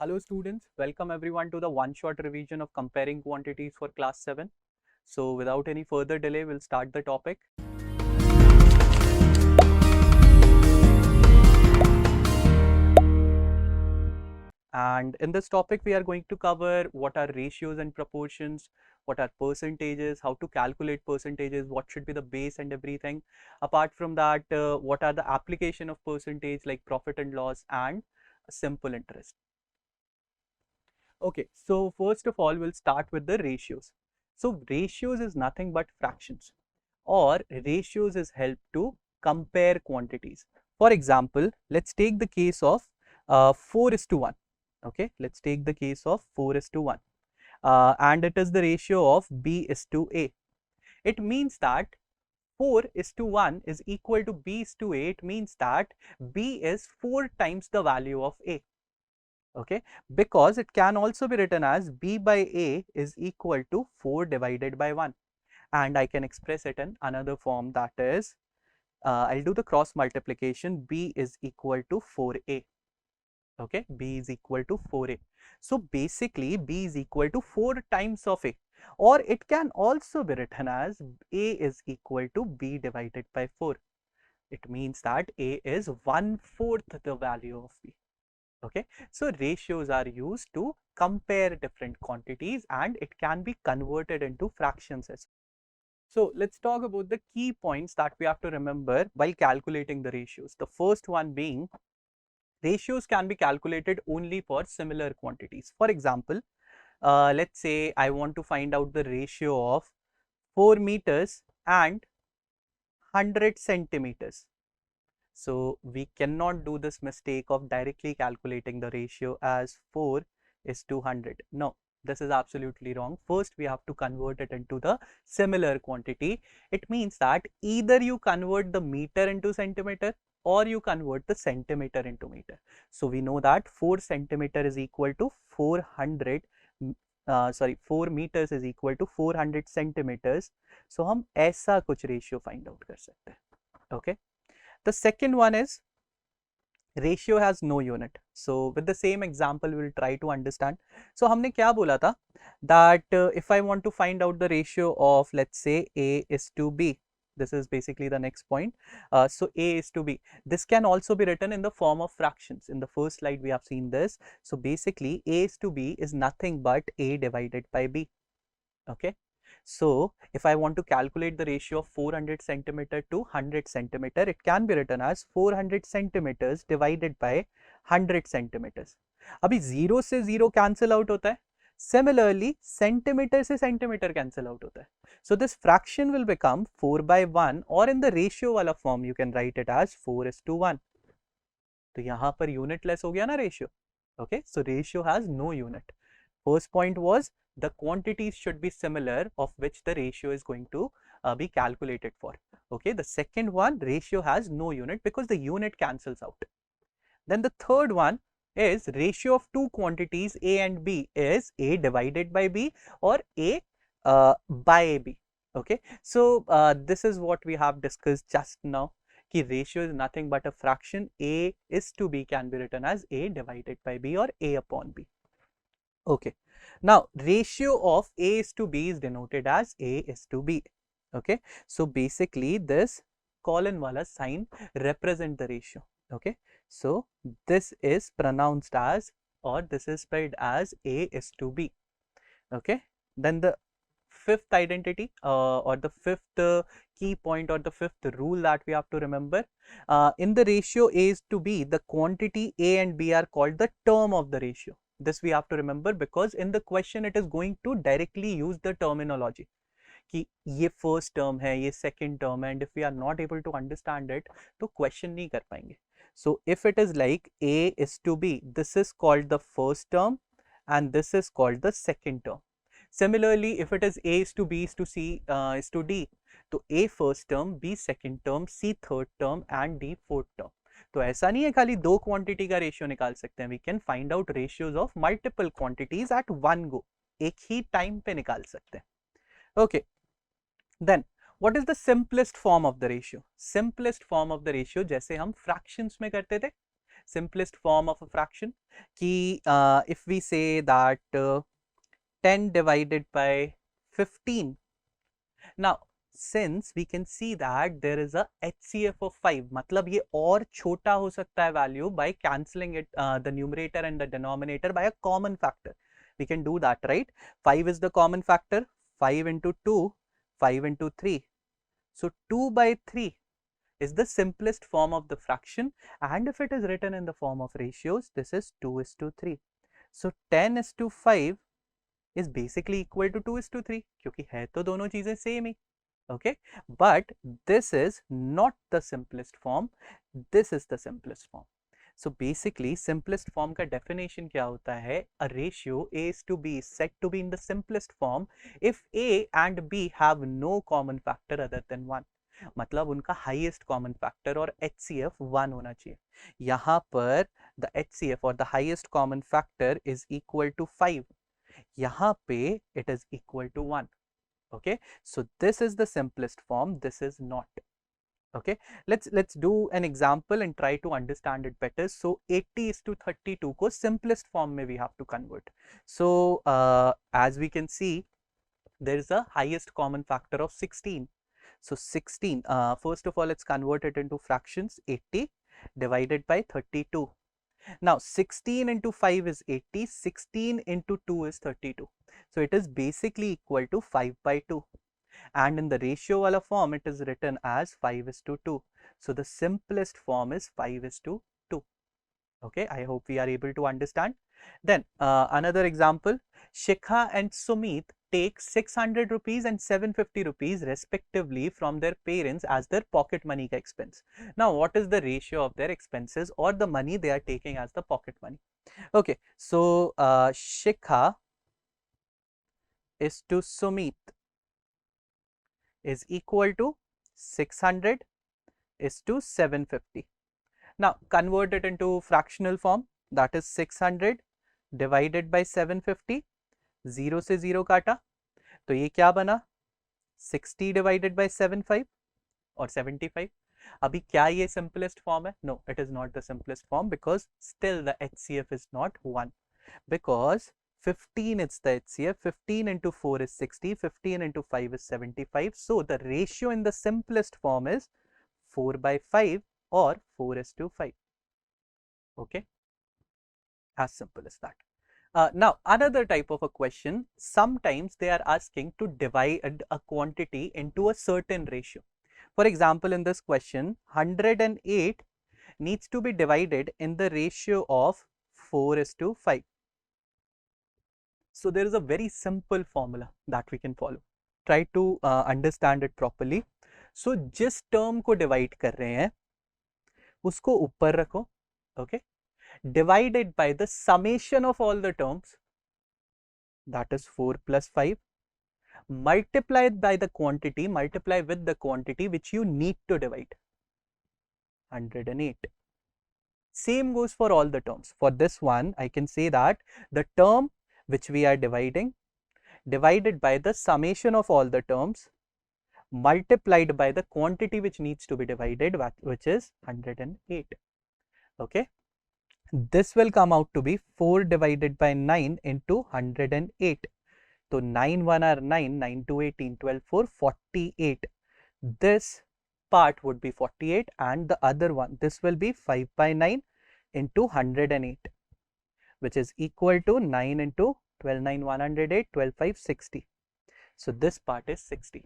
Hello students, welcome everyone to the one-shot revision of comparing quantities for class 7. So without any further delay, we'll start the topic. And in this topic, we are going to cover what are ratios and proportions, what are percentages, how to calculate percentages, what should be the base and everything. Apart from that, what are the application of percentage like profit and loss and simple interest. Okay, so first of all, we'll start with the ratios. So ratios is nothing but fractions, or ratios is help to compare quantities. For example, let's take the case of 4:1. Okay, let's take the case of 4:1, and it is the ratio of B:A. It means that 4:1 is equal to B:A. It means that B is 4 times the value of A. Okay, because it can also be written as B by A is equal to 4 divided by 1, and I can express it in another form, that is I'll do the cross multiplication. B is equal to 4A. Okay, B is equal to 4A. So basically B is equal to 4 times of A, or it can also be written as A is equal to B divided by 4. It means that A is 1/4 the value of B. Okay, so ratios are used to compare different quantities, and it can be converted into fractions as well. So let's talk about the key points that we have to remember while calculating the ratios. The first one being, ratios can be calculated only for similar quantities. For example, let's say I want to find out the ratio of 4 meters and 100 centimeters. So we cannot do this mistake of directly calculating the ratio as 4:100. No, this is absolutely wrong. First, we have to convert it into the similar quantity. It means that either you convert the meter into centimeter, or you convert the centimeter into meter. So we know that 4 centimeter is equal to 400, 4 meters is equal to 400 centimeters. So हम ऐसा कुछ ratio find out कर सकते हैं. Okay. The second one is, ratio has no unit. So with the same example, we'll try to understand. So हमने क्या बोला था, that if I want to find out the ratio of, let's say, A is to B, this is basically the next point. So A is to B. This can also be written in the form of fractions. In the first slide, we have seen this. So basically, A is to B is nothing but A divided by B. Okay. So if I want to calculate the ratio of 400 centimeter to 100 centimeter, it can be written as 400 centimeters divided by 100 centimeters. अभी 0 से 0 cancel out होता है. Similarly, centimeter से centimeter cancel out होता है. So this fraction will become 4 by 1, or in the ratio वाला form you can write it as 4:1. तो यहाँ पर unitless हो गया ना ratio. Okay, so ratio has no unit. First point was, the quantities should be similar of which the ratio is going to be calculated for. Okay, the second one, ratio has no unit because the unit cancels out. Then the third one is, ratio of two quantities A and B is A divided by B, or A by AB. Okay, so this is what we have discussed just now. Ki ratio is nothing but a fraction. A is to B can be written as A divided by B, or A upon B. Okay, now ratio of A is to B is denoted as A is to B. Okay, so basically this colon wala sign represent the ratio. Okay, so this is pronounced as, or this is spelled as A is to B. Okay, then the fifth identity or the fifth key point, or the fifth rule that we have to remember, in the ratio A is to B, the quantity A and B are called the term of the ratio. This we have to remember, because in the question it is going to directly use the terminology कि ये first term है, ये second term है, and if we are not able to understand it, तो question नहीं कर पाएंगे. So if it is like A is to B, this is called the first term and this is called the second term. Similarly, if it is A is to B is to C is to D, तो A first term, B second term, C third term and D fourth term. तो ऐसा नहीं है खाली दो quantity का ratio निकाल सकते हैं. We can find out ratios of multiple quantities at one go. एक ही टाइम पे निकाल सकते हैं. Okay, then what is the simplest form of the ratio? Simplest form of the ratio जैसे हम फ्रैक्शंस में करते थे, simplest form of a fraction. Ki, if we say that 10 divided by 15. Now, since we can see that there is a HCF of 5, मतलब ये और छोटा हो सकता है value by cancelling it, the numerator and the denominator by a common factor. We can do that, right? 5 is the common factor. 5 into 2, 5 into 3. So 2 by 3 is the simplest form of the fraction, and if it is written in the form of ratios, this is 2:3. So 10:5 is basically equal to 2:3, क्योंकि है तो दोनों चीजें same he. Okay, but this is not the simplest form, this is the simplest form. So basically simplest form का definition क्या होता है? A ratio A is to B is said to be in the simplest form if A and B have no common factor other than 1. मतलब उनका highest common factor और HCF 1 होना चाहिए. यहाँ पर the HCF or the highest common factor is equal to 5. यहाँ पे it is equal to 1. Okay, so this is the simplest form, this is not. Okay, let's do an example and try to understand it better. So 80:32 को simplest form में we have to convert. So as we can see, there is a highest common factor of 16. So 16, first of all, let's convert it into fractions. 80 divided by 32. Now 16 into 5 is 80, 16 into 2 is 32. So it is basically equal to 5 by 2. And in the ratio wala form, it is written as 5:2. So the simplest form is 5:2. Okay, I hope we are able to understand. Then another example, Shikha and Sumit take 600 rupees and 750 rupees respectively from their parents as their pocket money expense. Now, what is the ratio of their expenses or the money they are taking as the pocket money? Okay, so Shikha is to Sumit is equal to 600 is to 750. Now, convert it into fractional form, that is 600 divided by 750. 0 से 0 काटा तो ये क्या बना 60 divided by 75 or 75. अभी क्या ये simplest form है? No, it is not the simplest form because still the HCF is not 1, because 15 it's the HCF, 15 into 4 is 60, 15 into 5 is 75. So the ratio in the simplest form is 4 by 5 or 4:5. Okay, as simple as that. Now, another type of a question, sometimes they are asking to divide a quantity into a certain ratio. For example, in this question, 108 needs to be divided in the ratio of 4:5. So there is a very simple formula that we can follow. Try to understand it properly. So जिस term को divide कर रहे हैं उसको ऊपर रखो, okay, divided by the summation of all the terms, that is 4 plus 5, multiplied by the quantity, multiply with the quantity which you need to divide, 108. Same goes for all the terms. For this one, I can say that the term which we are dividing, divided by the summation of all the terms, multiplied by the quantity which needs to be divided, which is 108. Okay, this will come out to be 4 divided by 9 into 108. So 9 1 are 9, 9 2 18, 12 4, 48. This part would be 48 and the other one, this will be 5 by 9 into 108, which is equal to 9 into 12 9 108, 12 5 60. So this part is 60.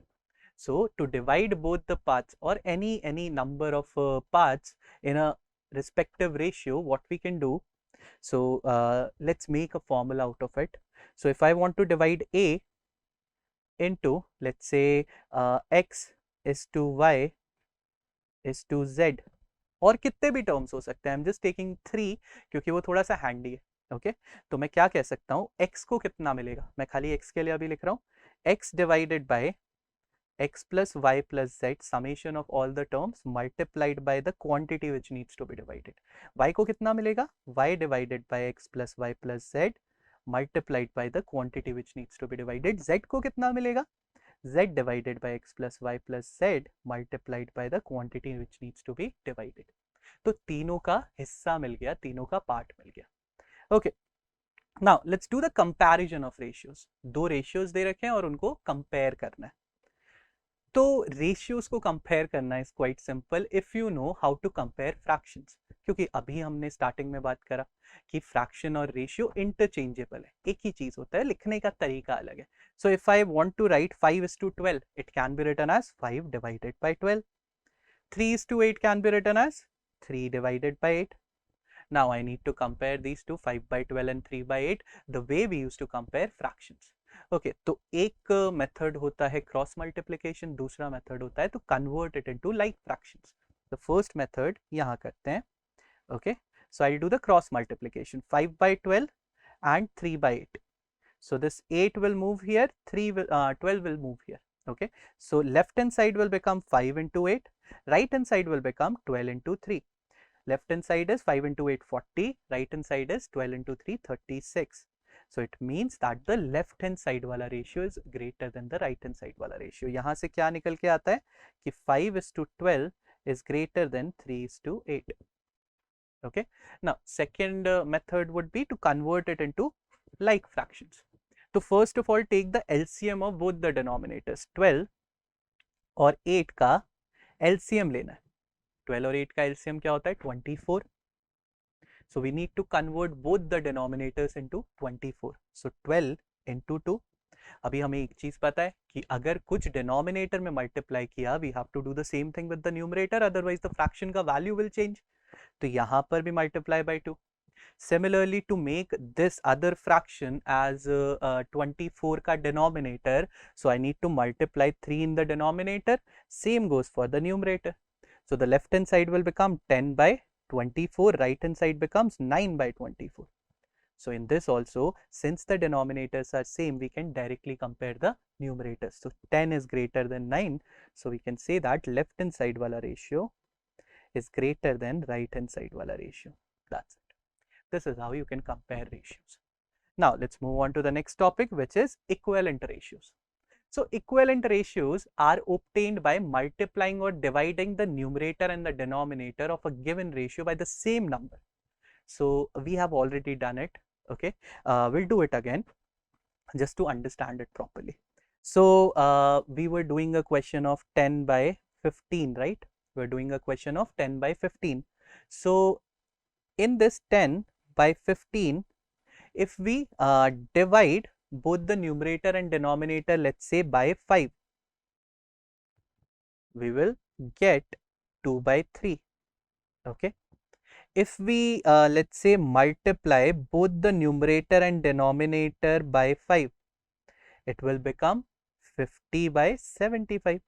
So to divide both the parts or any number of parts in a respective ratio, what we can do, so let's make a formula out of it. So if I want to divide A into, let's say x is to y is to z, और कितने भी terms हो सकते हैं, I am just taking 3 क्योंकि वो थोड़ा सा हैंडी है. ओके, तो मैं क्या कह सकता हूँ, x को कितना मिलेगा, मैं खाली x के लिए अभी लिख रहा हूँ, x divided by x plus y plus z summation of all the terms multiplied by the quantity which needs to be divided. Y को कितना मिलेगा, y divided by x plus y plus z multiplied by the quantity which needs to be divided. Z को कितना मिलेगा, z divided by x plus y plus z multiplied by the quantity which needs to be divided. तो तीनों का हिस्सा मिल गया, तीनों का पार्ट मिल गया। Okay, now let's do the comparison of ratios. दो रेशियोज दे रखे हैं और उनको कंपेयर करना है। तो रेशियोज को कंपेयर करना is quite simple if you know how to compare fractions, क्योंकि अभी हमने स्टार्टिंग में बात करा कि फ्रैक्शन और रेशियो इंटरचेंजेबल है, एक ही चीज होता है, लिखने का तरीका अलग है। So if I want to write 5:12, it can be written as 5 divided by 12। 3:8 can be written as 3 divided by 8. Now I need to compare these two, 5 by 12 and 3 by 8, the way we used to compare fractions. Okay, तो एक method होता है cross multiplication, दूसरा method होता है to convert it into like fractions. The first method यहाँ करते हैं. Okay, so I'll do the cross multiplication, 5 by 12 and 3 by 8. So this 8 will move here, 12 will move here. Okay, so left hand side will become 5 into 8, right hand side will become 12 into 3. Left hand side is 5 into 8 40, right hand side is 12 into 3 36. So it means that the left hand side वाला ratio is greater than the right hand side वाला ratio. यहाँ से क्या निकल के आता है कि 5:12 is greater than 3:8. Okay, now second method would be to convert it into like fractions. So first of all take the LCM of both the denominators, 12 और 8 का LCM लेना है। 12 और 8 का LCM क्या होता है 24. So we need to convert both the denominators into 24. So 12 into 2. अभी हमें एक चीज पता है कि अगर कुछ डिनोमिनेटर में मल्टीप्लाई किया, we have to do the same thing with the numerator, otherwise the fraction का वैल्यू विल चेंज। तो यहां पर भी multiply by 2. Similarly, to make this other fraction as 24 का denominator, so I need to multiply 3 in the denominator. Same goes for the numerator. So the left hand side will become 10 by 24, right hand side becomes 9 by 24. So in this also, since the denominators are same, we can directly compare the numerators. So 10 is greater than 9, so we can say that left hand side wala ratio is greater than right hand side wala ratio. That's it. This is how you can compare ratios. Now let's move on to the next topic, which is equivalent ratios. So equivalent ratios are obtained by multiplying or dividing the numerator and the denominator of a given ratio by the same number. So we have already done it. Okay, we'll do it again just to understand it properly. So we were doing a question of 10 by 15, right? We're doing a question of 10 by 15. So in this 10 by 15, if we divide both the numerator and denominator, let's say by 5, we will get 2 by 3. Okay, if we let's say multiply both the numerator and denominator by 5, it will become 50 by 75.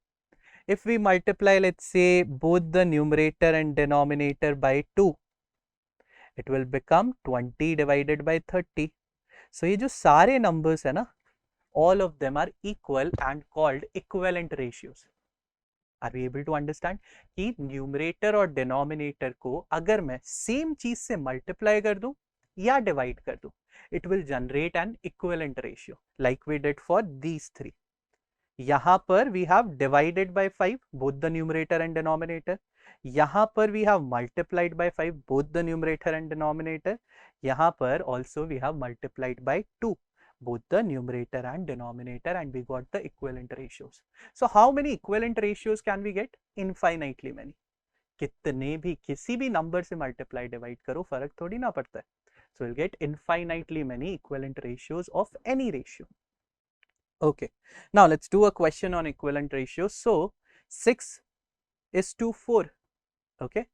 If we multiply, let's say, both the numerator and denominator by 2, it will become 20 divided by 30. So ये जो सारे numbers है ना, all of them are equal and called equivalent ratios. Are we able to understand कि numerator और denominator को अगर मैं same चीज से multiply कर दूं या divide कर दूं, it will generate an equivalent ratio like we did for these three. यहाँ पर we have divided by 5 both the numerator and denominator. यहाँ पर we have multiplied by 5 both the numerator and denominator. यहाँ पर also we have multiplied by 2 both the numerator and denominator, and we got the equivalent ratios. So how many equivalent ratios can we get? Infinitely many. कितने भी किसी भी number से multiply divide करो फर्क थोड़ी ना पड़ता है. So we'll get infinitely many equivalent ratios of any ratio. Okay, now let's do a question on equivalent ratios. So 6:4. Okay,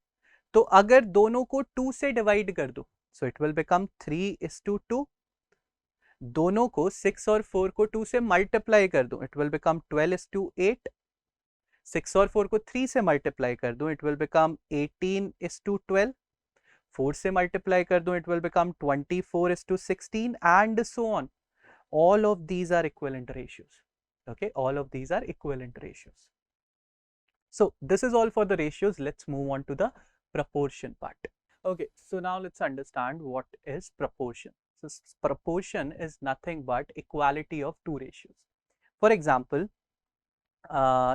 तो अगर दोनों को 2 से डिवाइड कर दो, so it will become 3:2. दोनों को 6 और 4 को 2 से मल्टीप्लाई कर दो, it will become 12:8. 6 और 4 को 3 से मल्टीप्लाई कर दो, it will become 18:12. 4 से मल्टीप्लाई कर दो, it will become 24:16 and so on. All of these are equivalent ratios. Okay, all of these are equivalent ratios. So this is all for the ratios. Let's move on to the proportion part. Okay, so now let's understand what is proportion. So proportion is nothing but equality of two ratios. For example,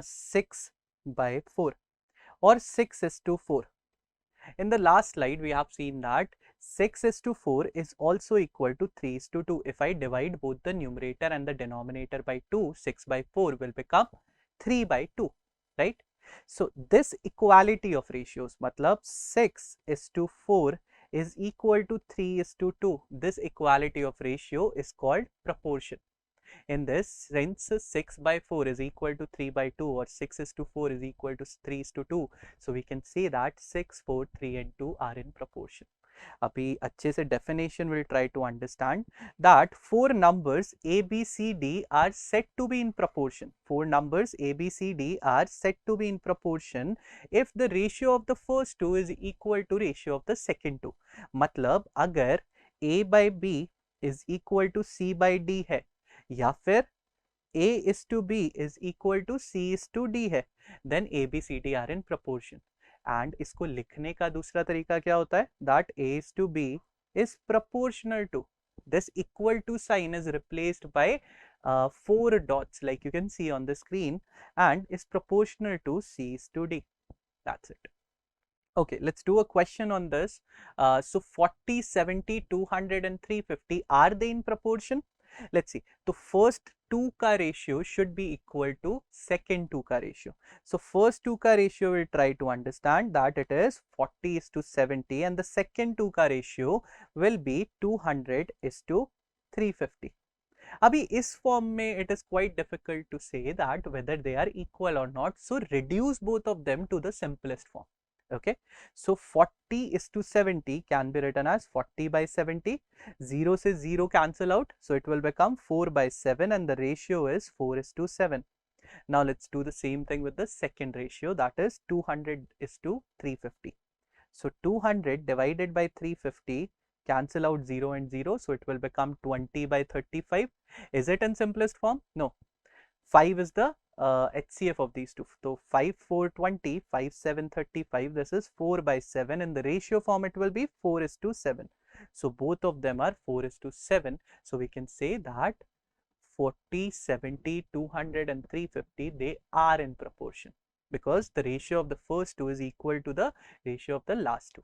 6 by 4 or 6:4. In the last slide, we have seen that 6:4 is also equal to 3:2. If I divide both the numerator and the denominator by 2, 6/4 will become 3/2, right? So this equality of ratios, matlab 6:4 is equal to 3:2. This equality of ratio is called proportion. In this, since 6/4 is equal to 3/2 or 6:4 is equal to 3:2, so we can say that 6, 4, 3 and 2 are in proportion. अभी अच्छे से definition will try to understand that four numbers A, B, C, D are said to be in proportion. Four numbers A, B, C, D are said to be in proportion if the ratio of the first two is equal to ratio of the second two. मतलब अगर A by B is equal to C by D है या फिर A is to B is equal to C is to D है, then A, B, C, D are in proportion. And इसको लिखने का दूसरा तरीका क्या होता है, that A is to B is proportional to. This equal to sign is replaced by 4 dots like you can see on the screen and is proportional to C is to D. That's it. Okay, let's do a question on this. So 40, 70, 200 and 350, are they in proportion? Let's see. So first two का ratio should be equal to second two का ratio. So first two का ratio we'll try to understand that it is 40:70 and the second two का ratio will be 200:350. अभी इस form में it is quite difficult to say that whether they are equal or not. So reduce both of them to the simplest form. Okay, so 40:70 can be written as 40/70. 0 से 0 cancel out, so it will become 4/7 and the ratio is 4:7. Now let's do the same thing with the second ratio, that is 200:350. So 200 divided by 350, cancel out 0 and 0, so it will become 20/35. Is it in simplest form? No. 5 is the HCF of these two. So 5, 4, 20, 5, 7, 35. This is 4/7. In the ratio form, it will be 4:7. So both of them are 4:7. So we can say that 40, 70, 200 and 350, they are in proportion because the ratio of the first two is equal to the ratio of the last two.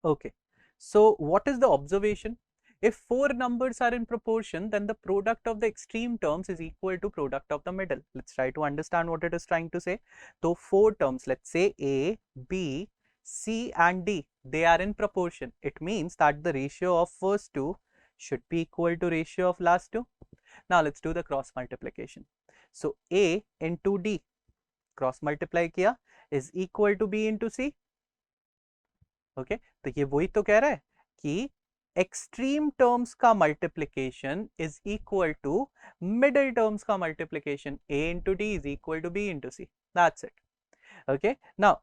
Okay. So what is the observation? If four numbers are in proportion, then the product of the extreme terms is equal to product of the middle. Let's try to understand what it is trying to say. So four terms, let's say A, B, C and D, they are in proportion. It means that the ratio of first two should be equal to ratio of last two. Now let's do the cross multiplication. So A into D, cross multiply किया, is equal to B into C. Okay, तो ये वही तो कह रहा है कि extreme terms का multiplication is equal to middle terms का multiplication. A into D is equal to B into C. That's it. Okay, now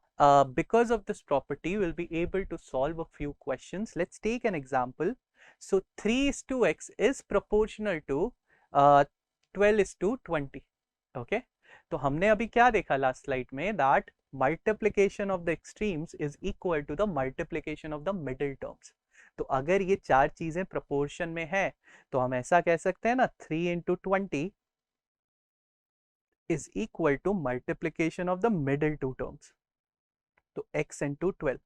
because of this property we'll be able to solve a few questions. Let's take an example. So 3:x is proportional to 12:20. Okay, तो हमने अभी क्या देखा last slide में, that multiplication of the extremes is equal to the multiplication of the middle terms. तो अगर ये चार चीजें proportion में है तो हम ऐसा कह सकते हैं ना, 3 into 20 is equal to multiplication of the middle two terms. तो x into 12.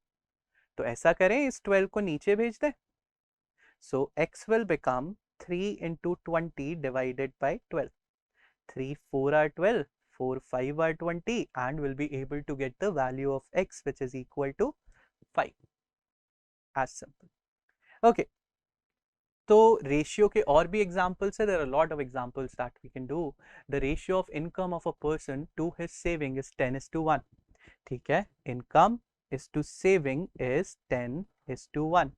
तो ऐसा करें, इस 12 को नीचे भेज दें. So x will become 3 into 20 divided by 12. 3, 4 are 12, 4, 5 are 20 and we'll be able to get the value of x which is equal to 5. As simple. Okay. तो रेशियो के और भी एग्जाम्पल्स है. There are lot of examples that we can do. The ratio of income of a person to his saving is 10:1. ठीक है, income is to saving is 10:1.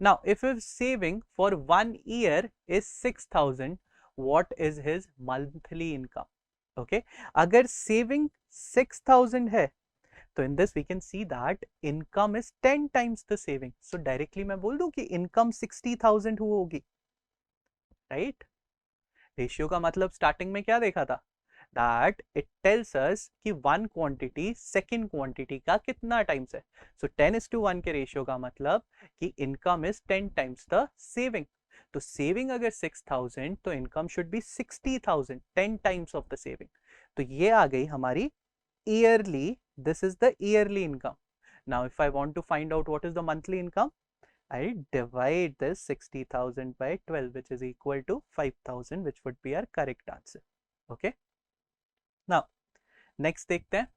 Now if his saving for 1 year is 6,000, what is his monthly income? Okay, अगर saving 6,000 है तो in this we can see that income is 10 times the saving. So directly मैं बोल दूं कि income 60,000 होगी, right? Ratio का मतलब स्टार्टिंग में क्या देखा था, that it tells us कि one quantity second quantity का कितना टाइम्स है. So 10:1 के रेशियो का मतलब कि income is 10 times the saving. तो saving अगर 6,000 तो income should be 60,000, 10 times of the saving. तो ये आ गई हमारी yearly, this is the yearly income. Now if I want to find out what is the monthly income, I divide this 60,000 by 12, which is equal to 5,000, which would be our correct answer. Okay. Now next देखते हैं.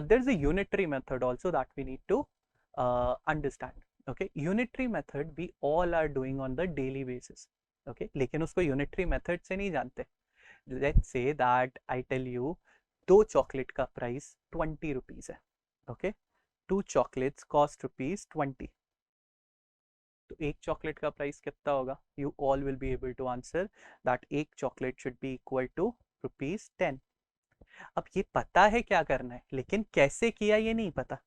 There's a unitary method also that we need to understand. Okay, unitary method we all are doing on the daily basis. Okay, लेकिन उसको unitary method से नहीं जानते. Let's say that I tell you दो chocolate का price 20 rupees है. Okay, 2 chocolates cost rupees 20. तो एक चॉकलेट का प्राइस कितना होगा? You all will be able to answer that एक chocolate should be equal to ₹10. अब ये पता है क्या करना है, लेकिन कैसे किया ये नहीं पता.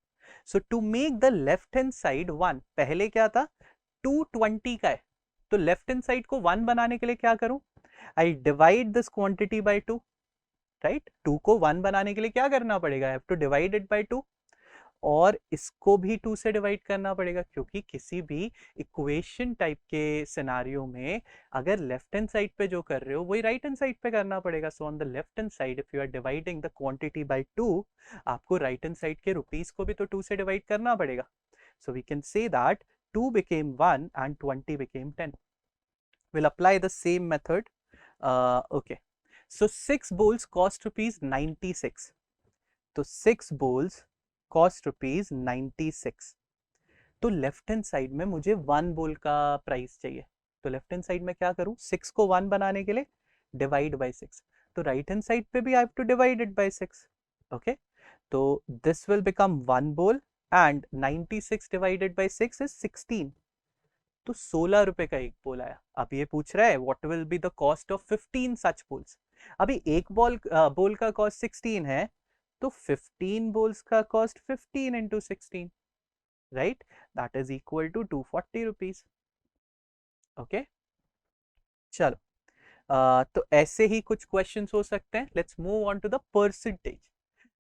So to make the left hand side 1, पहले क्या था 220 का है, तो लेफ्ट हैंड साइड को 1 बनाने के लिए क्या करूं? I divide this quantity by 2. Right, 2 को 1 बनाने के लिए क्या करना पड़ेगा? I have to divide it by 2. और इसको भी 2 से डिवाइड करना पड़ेगा, क्योंकि किसी भी इक्वेशन टाइप के सिनारियो में अगर लेफ्ट हैंड साइड पे जो कर रहे हो वही राइट हैंड साइड पे करना पड़ेगा. So on the left hand side if you are dividing the quantity by 2, आपको राइट हैंड साइड के रुपीस को भी तो 2 से डिवाइड करना पड़ेगा. So we can say that 2 became 1 and 20 became 10. We'll apply the same method. Okay, so 6 bowls cost rupees 96. तो 6 bowls cost rupees 96. तो लेफ्ट हैंड साइड में मुझे 1 बोल का प्राइस चाहिए. तो लेफ्ट हैंड साइड में क्या करूं? 6 को 1 बनाने के लिए डिवाइड बाय 6. तो राइट हैंड साइड पे भी I have to divide it by 6. Okay, तो this will become 1 bowl and 96 divided by 6 is 16. तो 16 रुपए का एक बोल आया. अब ये पूछ रहा है what will be the cost of 15 such bowls. अभी एक बोल का कॉस्ट 16 है, तो 15 bowls का cost 15 into 16, right, that is equal to 240 rupees. Okay, चलो, तो ऐसे ही कुछ क्वेश्चंस हो सकते हैं. Let's move on to the percentage.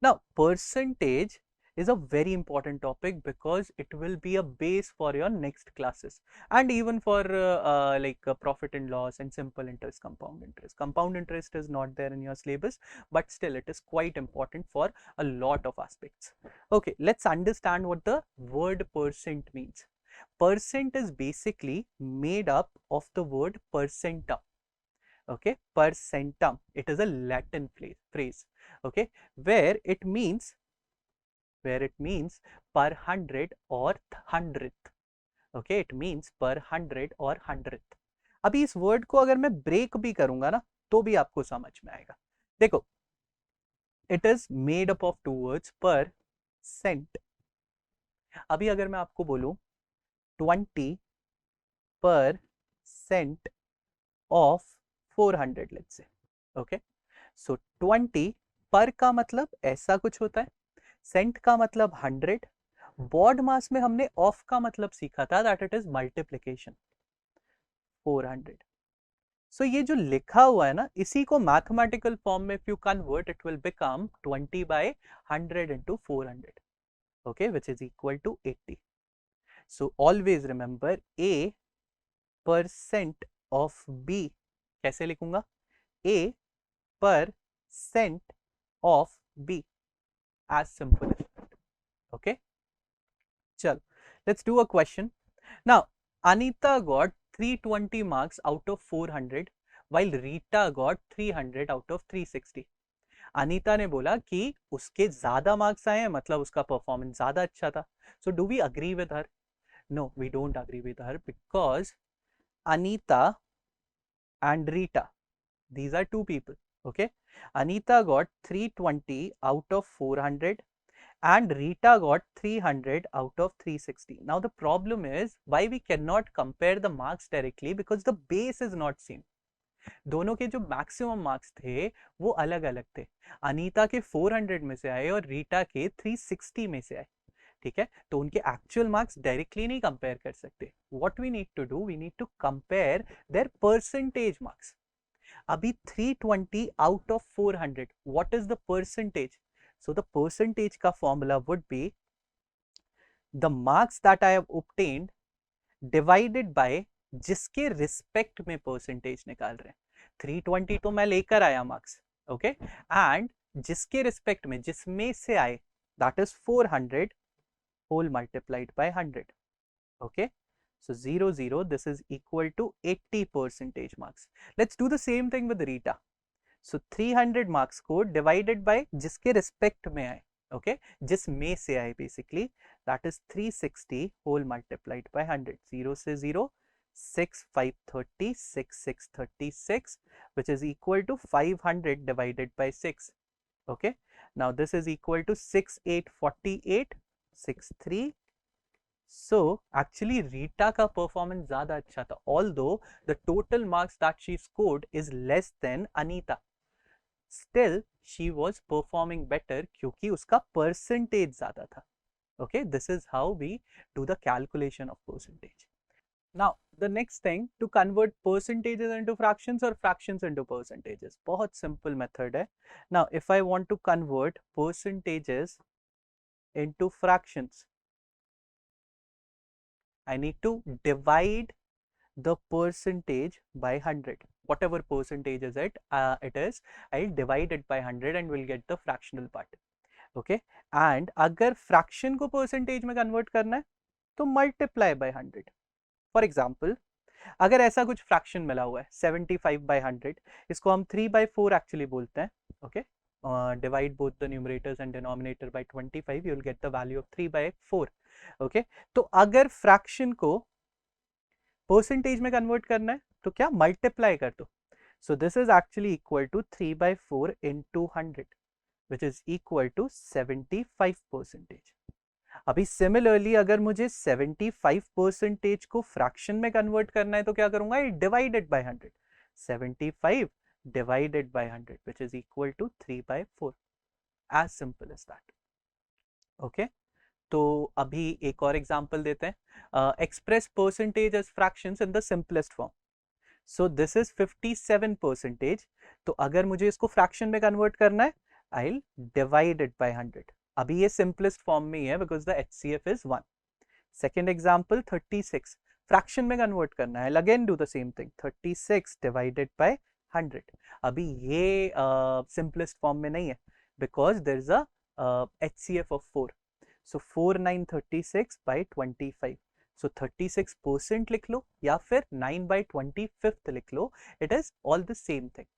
Now percentage is a very important topic because it will be a base for your next classes and even for profit and loss and simple interest, compound interest. Compound interest is not there in your syllabus, but still it is quite important for a lot of aspects. Okay, let's understand what the word percent means. Percent is basically made up of the word percentum. Okay, percentum, it is a Latin phrase. Okay, where it means per hundred or hundredth. Okay, it means per hundred or hundredth. अभी इस word को अगर मैं break भी करूंगा ना तो भी आपको समझ में आएगा. देखो, it is made up of 2 words, पर सेंट. अभी अगर मैं आपको बोलूं 20% ऑफ 400, लेट्स से. ओके, सो 20 पर का मतलब ऐसा कुछ होता है, सेंट का मतलब 100, बॉड मास में हमने ऑफ का मतलब सीखा था दैट इट इज मल्टीप्लिकेशन 400. सो ये जो लिखा हुआ है ना, इसी को मैथमेटिकल फॉर्म में if you convert it will become 20 by 100 into 400. Okay, which is equal to 80. So always remember A percent of B कैसे लिखूंगा? A percent of B, as simple as that. Okay, chalo, let's do a question. Now Anita got 320 marks out of 400 while Rita got 300 out of 360. Anita ने बोला कि उसके ज्यादा marks आए हैं, मतलब उसका परफॉर्मेंस ज्यादा अच्छा था. So do we agree with her? No, we don't agree with her, because Anita and Rita, these are two people. Okay, Anita got 320 out of 400 and Rita got 300 out of 360. Now the problem is why we cannot compare the marks directly, because the base is not same. दोनों के जो maximum marks थे वो अलग अलग थे. अनीता के 400 में से आए और रीटा के 360 में से आए. ठीक है, तो उनके एक्चुअल मार्क्स डायरेक्टली नहीं कंपेयर कर सकते. What we need to do, we need to compare their percentage marks. अभी 320 out of 400, what is the percentage? So the percentage का formula would be the marks that I have obtained divided by जिसके respect में percentage निकाल रहे हैं. 320 तो मैं लेकर आया मार्क्स, ओके, एंड जिसके रिस्पेक्ट में, जिसमें से आए, that is 400, whole multiplied by 100. Okay, so 0 0, this is equal to 80 percentage marks. Let's do the same thing with Rita. So 300 marks को divided by जिसके respect में आए, okay, जिस में से आए basically, that is 360 whole multiplied by 100. 0 से 0, 6 5 30, 6 6 36, which is equal to 500 divided by 6. Okay, now this is equal to 6 8 48, 6 3. So actually Rita का performance ज़्यादा अच्छा था, although the total marks that she scored is less than Anita. Still she was performing better क्योंकि उसका percentage ज़्यादा था. Okay, this is how we do the calculation of percentage. Now the next thing, to convert percentages into fractions or fractions into percentages, बहुत simple method है. Now if I want to convert percentages into fractions, I need to divide the percentage by 100. Whatever percentage is it, I'll divide it by 100 and we'll get the fractional part. Okay, and अगर fraction को percentage में convert करना है तो multiply by 100. For example, अगर ऐसा कुछ fraction मिला हुआ है 75 by 100, इसको हम 3 by 4 actually बोलते हैं. Okay, divide both the numerators and denominator by 25, you will get the value of 3 by 4. Okay, तो अगर fraction को परसेंटेज में कन्वर्ट करना है तो क्या मल्टीप्लाई कर दो. So this is actually equal to 3 by 4 into 100, which is equal to 75 percentage. अभी सिमिलरली अगर मुझे 75 परसेंटेज को फ्रैक्शन में कन्वर्ट करना है तो क्या करूंगा, divided by 100. 75 divided by 100, which is equal to 3 by 4. As simple as that. Okay, तो अभी एक और एग्जांपल देते हैं. Express percentage as fractions in the simplest form. So this is 57 percentage. तो अगर मुझे इसको फ्रैक्शन में कन्वर्ट करना है, I will divide it by 100. अभी ये सिंपलेस्ट फॉर्म में ही है because the HCF is 1. Second example 36, fraction में कन्वर्ट करना है, again do the same thing. 36 divided by 100. अभी ये सिंपलेस्ट फॉर्म में नहीं है because there is a HCF of 4. So 4 9 36 by 25. So 36% लिख लो या फिर 9 by 25th लिख लो. It is all the same thing.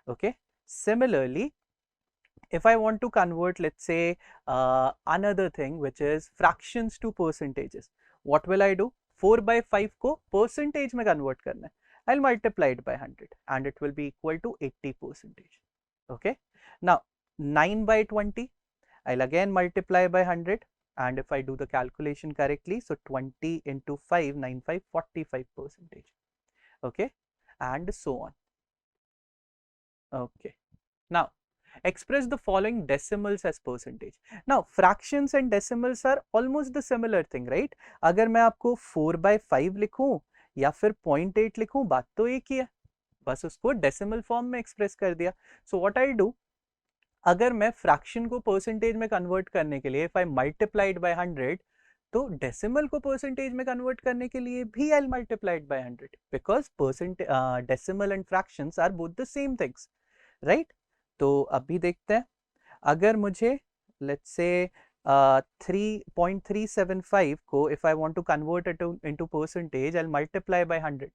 Okay. Similarly, if I want to convert, let's say, another thing which is fractions to percentages, what will I do? 4 by 5 को percentage में convert करना है. I'll multiply it by 100 and it will be equal to 80 percentage. Okay. Now 9 by 20, I'll again multiply by 100. And if I do the calculation correctly, so 20 into 5, 95, 45 percentage. Okay, and so on. Okay, now express the following decimals as percentage. Now fractions and decimals are almost the similar thing, right? अगर मैं आपको 4 by 5 लिखूं या फिर 0.8 लिखूं, बात तो एक ही है, बस उसको डेसिमल फॉर्म में एक्सप्रेस कर दिया. सो व्हाट आई डू, अगर मैं फ्रैक्शन को परसेंटेज में कन्वर्ट करने के लिए इफ आई मल्टीप्लाइड बाय 100, तो डेसिमल को परसेंटेज में कन्वर्ट करने के लिए भी I multiplied by 100 because decimal and fractions are both the same things, right? तो अभी देखते हैं, अगर मुझे लेट्स से 3.375 को if I want to convert it into percentage, I'll multiply by 100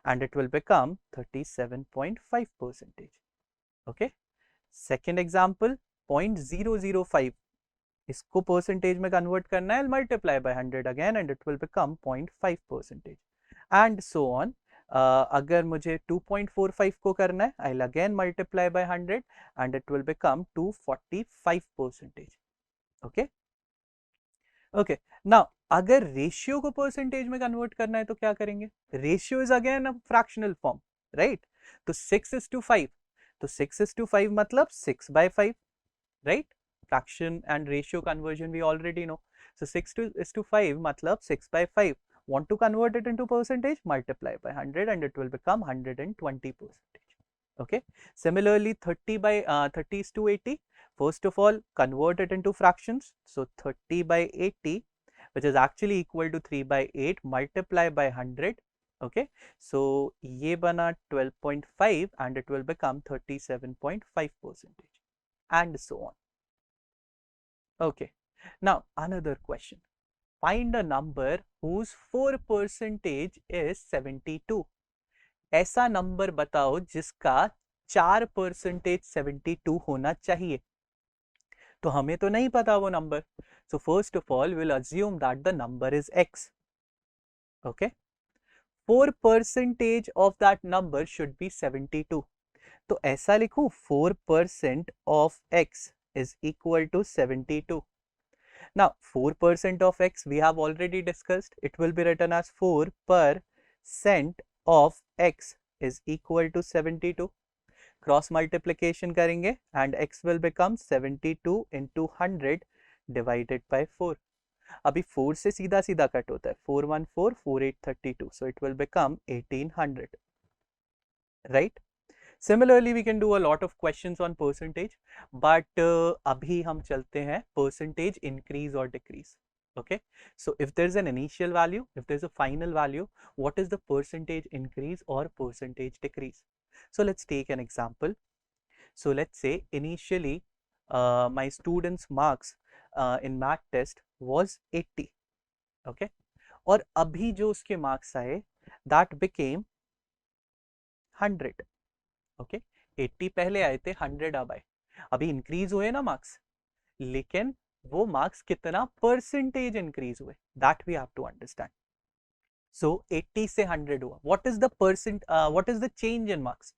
and it will become 37.5 percentage. Okay. Second example 0.005, इसको percentage में convert करना है, multiply by 100 again and it will become 0.5 percentage and so on. अगर मुझे 2.45 को करना है, I will again multiply by 100 and it will become 245 percentage. Okay okay. Now अगर रेशियो को परसेंटेज में कन्वर्ट करना है तो क्या करेंगे, ratio is again a fractional form, right? तो 6:5, तो 6:5 मतलब 6 by 5, right? Fraction and ratio conversion we already know. So 6:5 मतलब 6 by 5. Want to convert it into percentage? Multiply by 100 and it will become 120 percentage. Okay. Similarly, 30:80. First of all, convert it into fractions. So 30 by 80, which is actually equal to 3 by 8, multiply by 100. Okay, so ये बना 12.5 and it will become 37.5 percentage and so on. Okay, now another question. find a number whose 4% is 72. ऐसा number बताओ जिसका 4% 72 होना चाहिए. तो हमें तो नहीं पता वो number. So first of all, we'll assume that the number is x. Okay. 4% of that number should be 72. तो ऐसा लिखूं 4% of x is equal to 72. Now 4% of x we have already discussed. It will be written as 4% of x is equal to 72. Cross multiplication करेंगे and x will become 72 into 100 divided by 4. अभी 4 से सीधा सीधा cut होता है. 414 4832, so it will become 1800, right? Similarly we can do a lot of questions on percentage, but अभी हम चलते हैं percentage increase or decrease. Okay, so if there's an initial value, if there's a final value, what is the percentage increase or percentage decrease? So let's take an example. So let's say initially my students marks in math test was 80. Okay, और अभी जो उसके marks आए that became 100. Okay, 80 पहले आए थे, 100 अब आए. अभी increase हुए ना marks, लेकिन वो marks कितना percentage increase हुए, that we have to understand. So 80 से 100 हुआ. What is the what is the change in marks?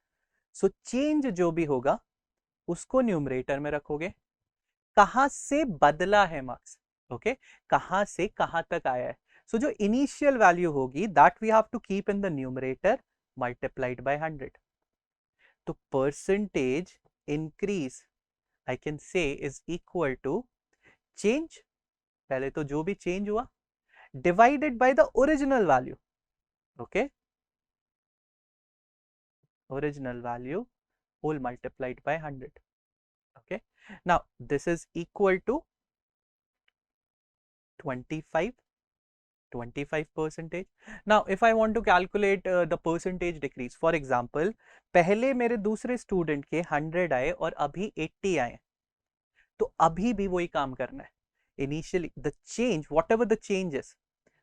So change जो भी होगा उसको न्यूमरेटर में रखोगे. कहां से बदला है मार्क्स. ओके, कहां से कहां तक आया है. सो जो इनिशियल वैल्यू होगी that we have to keep in the numerator multiplied by 100. तो percentage increase I can say is equal to change, पहले तो जो भी चेंज हुआ, divided by the original value. Okay, original value whole multiplied by 100. Okay, now this is equal to 25 percentage. Now if I want to calculate the percentage decrease, for example पहले मेरे दूसरे student के 100 आए और अभी 80 आए, तो अभी भी वही काम करना है. Initially the change, whatever the change is,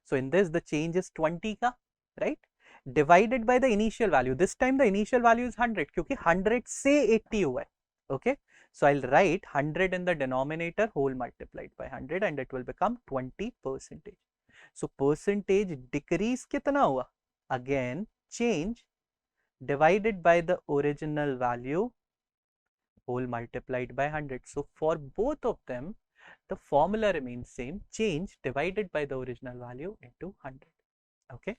so in this the change is 20 का, right, divided by the initial value. This time the initial value is 100 क्योंकि 100 से 80 हुआ है. Okay, so I'll write 100 in the denominator whole multiplied by 100 and it will become 20%. So percentage decrease कितना हुआ? Again change divided by the original value whole multiplied by 100. So for both of them the formula remains same, change divided by the original value into 100. Okay,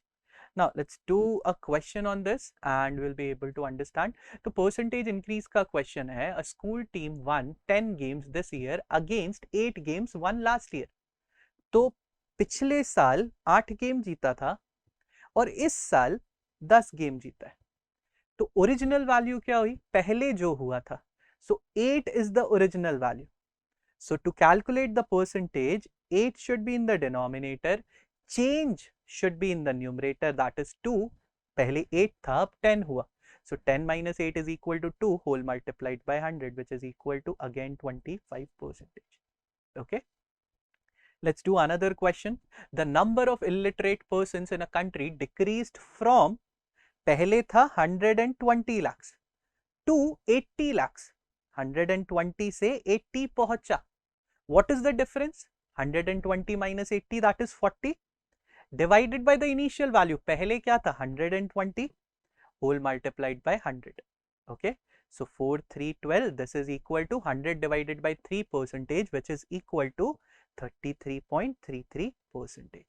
now let's do a question on this and we'll be able to understand. तो percentage increase का question है, a school team won 10 games this year against 8 games won last year. तो पिछले साल 8 game जीता था और इस साल 10 गेम जीता है. तो ओरिजिनल वैल्यू क्या हुई? पहले जो हुआ था. So 8 is the original value. So to calculate the percentage, 8 should be in the denominator, change should be in the numerator, that is 2. पहले 8 था, अब 10 हुआ. So 10 minus 8 is equal to 2 whole multiplied by 100, which is equal to again 25%. Okay. Let's do another question. The number of illiterate persons in a country decreased from पहले था 120 lakhs to 80 lakhs. 120 से 80 पहुंचा. What is the difference? 120 minus 80, that is 40, divided by the initial value. पहले क्या था? 120 whole multiplied by 100. Okay, so 4 3 12, this is equal to 100 divided by 3 percentage, which is equal to 33.33%.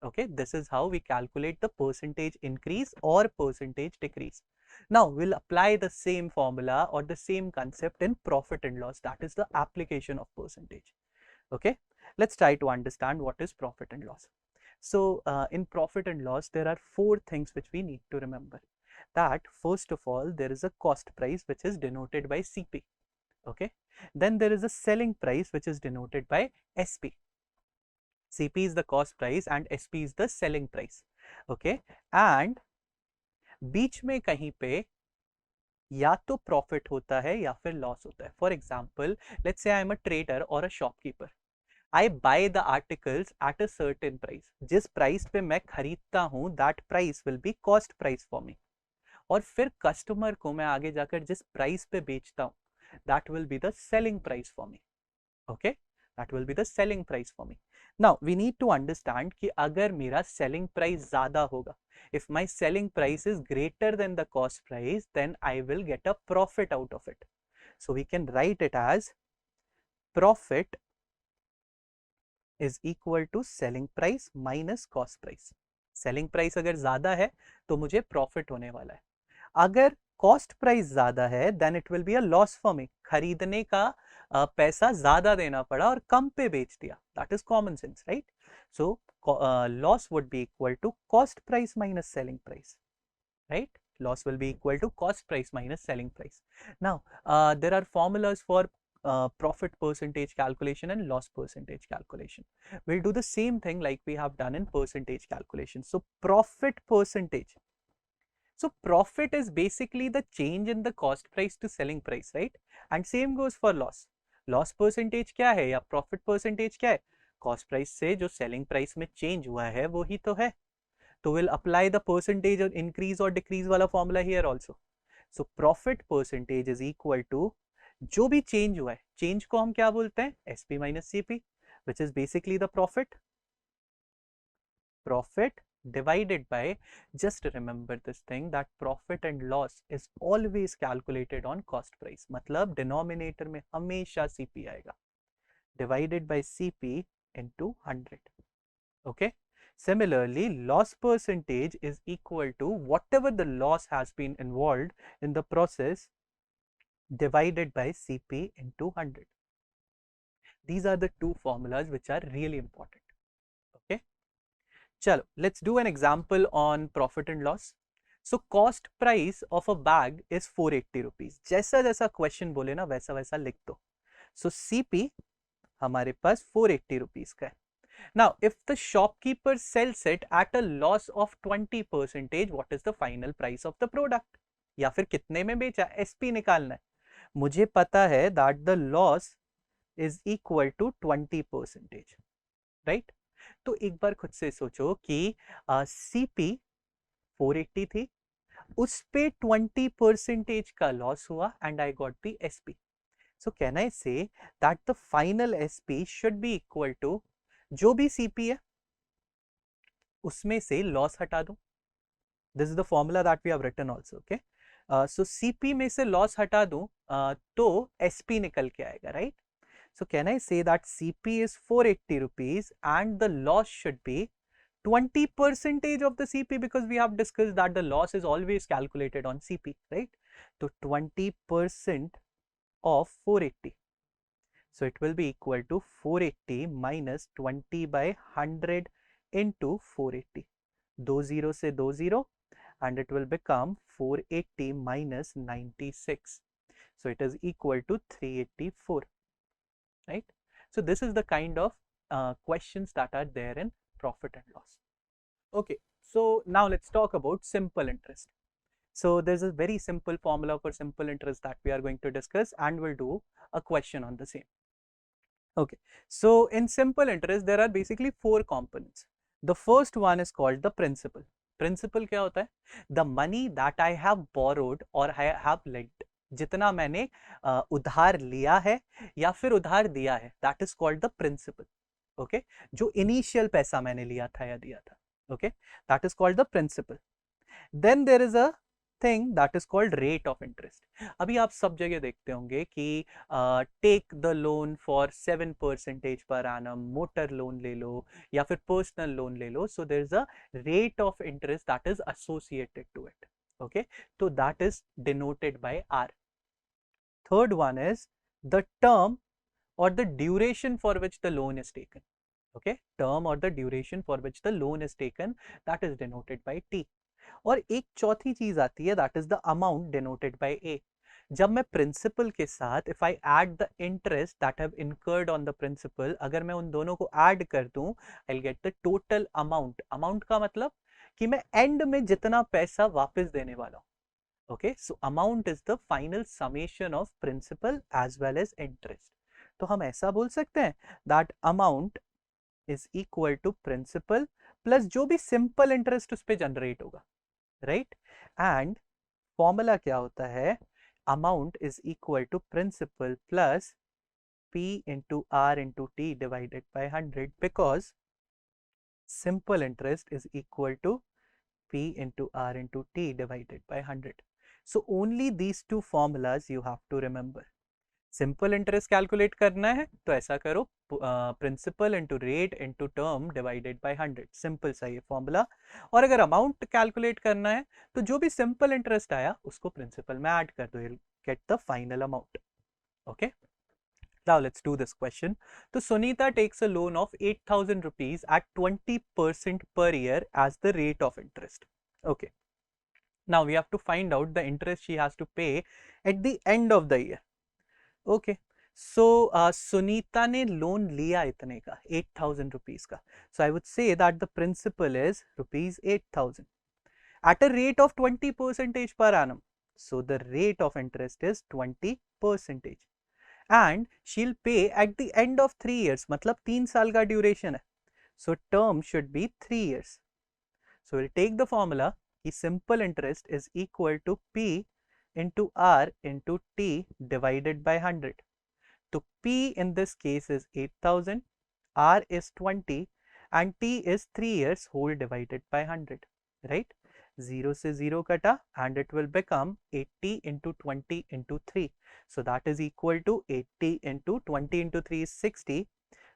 Okay, this is how we calculate the percentage increase or percentage decrease. Now we'll apply the same formula or the same concept in profit and loss, that is the application of percentage. Okay, let's try to understand what is profit and loss. So in profit and loss there are 4 things which we need to remember. That first of all there is a cost price which is denoted by CP. Okay, then there is a selling price which is denoted by SP. CP is the cost price and SP is the selling price. Okay, and बीच में कहीं पे या तो profit होता है या फिर loss होता है. For example let's say I am a trader और a shopkeeper. I by the articles at a certain price, जिस प्राइस पे मैं खरीदता हूं that price will be cost price for me, और फिर कस्टमर को मैं आगे जाकर जिस प्राइस पे बेचता हूं that will be the selling price for me. Okay, that will be the selling price for me. Now we need to understand कि अगर मेरा selling price ज़्यादा होगा, if my selling price is greater than the cost price, then I will get a profit out of it. So we can write it as profit is equal to selling price minus cost price. Selling price अगर ज़्यादा है तो मुझे profit होने वाला है. अगर cost price ज्यादा है then it will be a loss for me. खरीदने का पैसा ज्यादा देना पड़ा और कम पे बेच दिया. That is common sense, right? So loss would be equal to cost price minus selling price, right? Loss will be equal to cost price minus selling price. Now there are formulas for profit percentage calculation and loss percentage calculation. We'll do the same thing like we have done in percentage calculation. So profit percentage, so profit is basically the change in the cost price to selling price, right? And same goes for loss. Loss percentage क्या है या profit percentage क्या है? Cost price से जो selling price में change हुआ है वो ही तो है. तो we'll apply the percentage or increase or decrease वाला formula here also. So profit percentage is equal to जो भी change हुआ है, change को हम क्या बोलते हैं? SP minus CP, which is basically the profit. Profit divided by, just remember this thing that profit and loss is always calculated on cost price. मतलब denominator में हमेशा CP आएगा, divided by CP into 100. Okay. Similarly, loss percentage is equal to whatever the loss has been involved in the process divided by CP into 100. These are the two formulas which are really important. Okay. Chalo, let's do an example on profit and loss. So cost price of a bag is 480 rupees. जैसा जैसा question बोले ना वैसा वैसा लिख दो. So CP हमारे पास 480 rupees का है. Now if the shopkeeper sells it at a loss of 20%, what is the final price of the product? या फिर कितने में बेचा? SP निकालना है. मुझे पता है that the loss is equal to 20%, right? तो एक बार खुद से सोचो कि CP 480 थी, उस पे 20% का लॉस हुआ and I got the SP. So can I say that the final SP should be equal to जो भी CP है उसमें से लॉस हटा दो. This is the formula that we have written also. Okay, so CP में से loss हटा दूं तो SP निकल के आएगा, right? So can I say that CP is 480 rupees and the loss should be 20% of the CP, because we have discussed that the loss is always calculated on CP, right? So 20% of 480. So it will be equal to 480 minus 20 by 100 into 480. 2 0 से 2 0 and it will become 480 minus 96. So it is equal to 384. Right? So this is the kind of questions that are there in profit and loss. Okay, so now let's talk about simple interest. So there's a very simple formula for simple interest that we are going to discuss and we'll do a question on the same. Okay, so in simple interest there are basically four components. The first one is called the principal. Principal क्या होता है? The money that I have borrowed or I have lent. जितना मैंने उधार लिया है या फिर उधार दिया है, that is called the principal. Okay, जो इनिशियल पैसा मैंने लिया था या दिया था, okay, that is called the principal. Then there is a thing that is called rate of interest. अभी आप सब जगह देखते होंगे कि take the loan for 7% per annum, motor loan ले लो या फिर पर्सनल लोन ले लो. So there is a rate of interest that is associated to it. Okay, so that is denoted by R. Third one is the term or the duration for which the loan is taken. Okay, term or the duration for which the loan is taken, that is denoted by T. और एक चौथी चीज आती है, that is the amount denoted by A. जब मैं principal के साथ if I add the interest that have incurred on the principal, अगर मैं उन दोनों को ऐड कर दूं, I'll get the total amount. Amount का मतलब कि मैं एंड में जितना पैसा वापस देने वाला हूं. Okay, so amount is the final summation of principal as well as interest. तो हम ऐसा बोल सकते हैं that amount is equal to principal plus जो भी सिंपल इंटरेस्ट उस पर जनरेट होगा, राइट। एंड फॉर्मूला क्या होता है, amount is equal to principal plus P into R into T divided by 100 because simple interest is equal to P into R into T divided by 100. So only these two formulas you have to remember. Simple interest calculate करना है तो ऐसा करो, principal into rate into term divided by 100, simple सा ये formula. और अगर amount calculate करना है तो जो भी सिंपल इंटरेस्ट आया उसको प्रिंसिपल में ऐड कर दो, you get the final amount. Okay, now let's do this question. So Sunita takes a loan of 8,000 rupees at 20% per year as the rate of interest. Okay, now we have to find out the interest she has to pay at the end of the year. Okay, so Sunita ने loan लिया इतने का 8,000 rupees का, so I would say that the principal is rupees 8,000 at a rate of 20% per annum. So the rate of interest is 20% and she'll pay at the end of 3 years, मतलब 3 साल का duration है, so term should be 3 years. So we'll take the formula कि simple interest is equal to P into R into T divided by 100. So P in this case is 8,000, R is 20 and T is 3 years whole divided by 100, right? 0 से 0 kata and it will become 80 into 20 into 3. So that is equal to 80 into 20 into 3 is 60,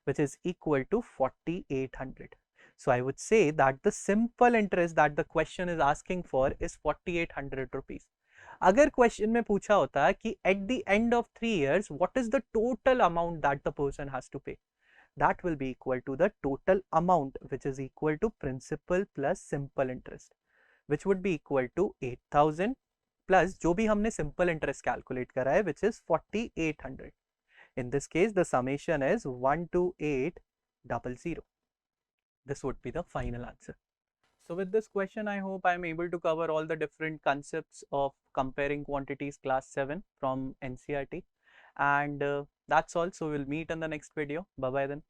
which is equal to 4,800. So I would say that the simple interest that the question is asking for is 4,800 rupees. अगर question में पूछा होता है कि at the end of 3 years what is the total amount that the person has to pay, that will be equal to the total amount which is equal to principal plus simple interest, which would be equal to 8,000 plus जो भी हमने simple interest calculate करा है which is 4,800. In this case, the summation is 12800. This would be the final answer. So with this question, I hope I am able to cover all the different concepts of comparing quantities class 7 from NCERT. And that's all. So we'll meet in the next video. Bye bye then.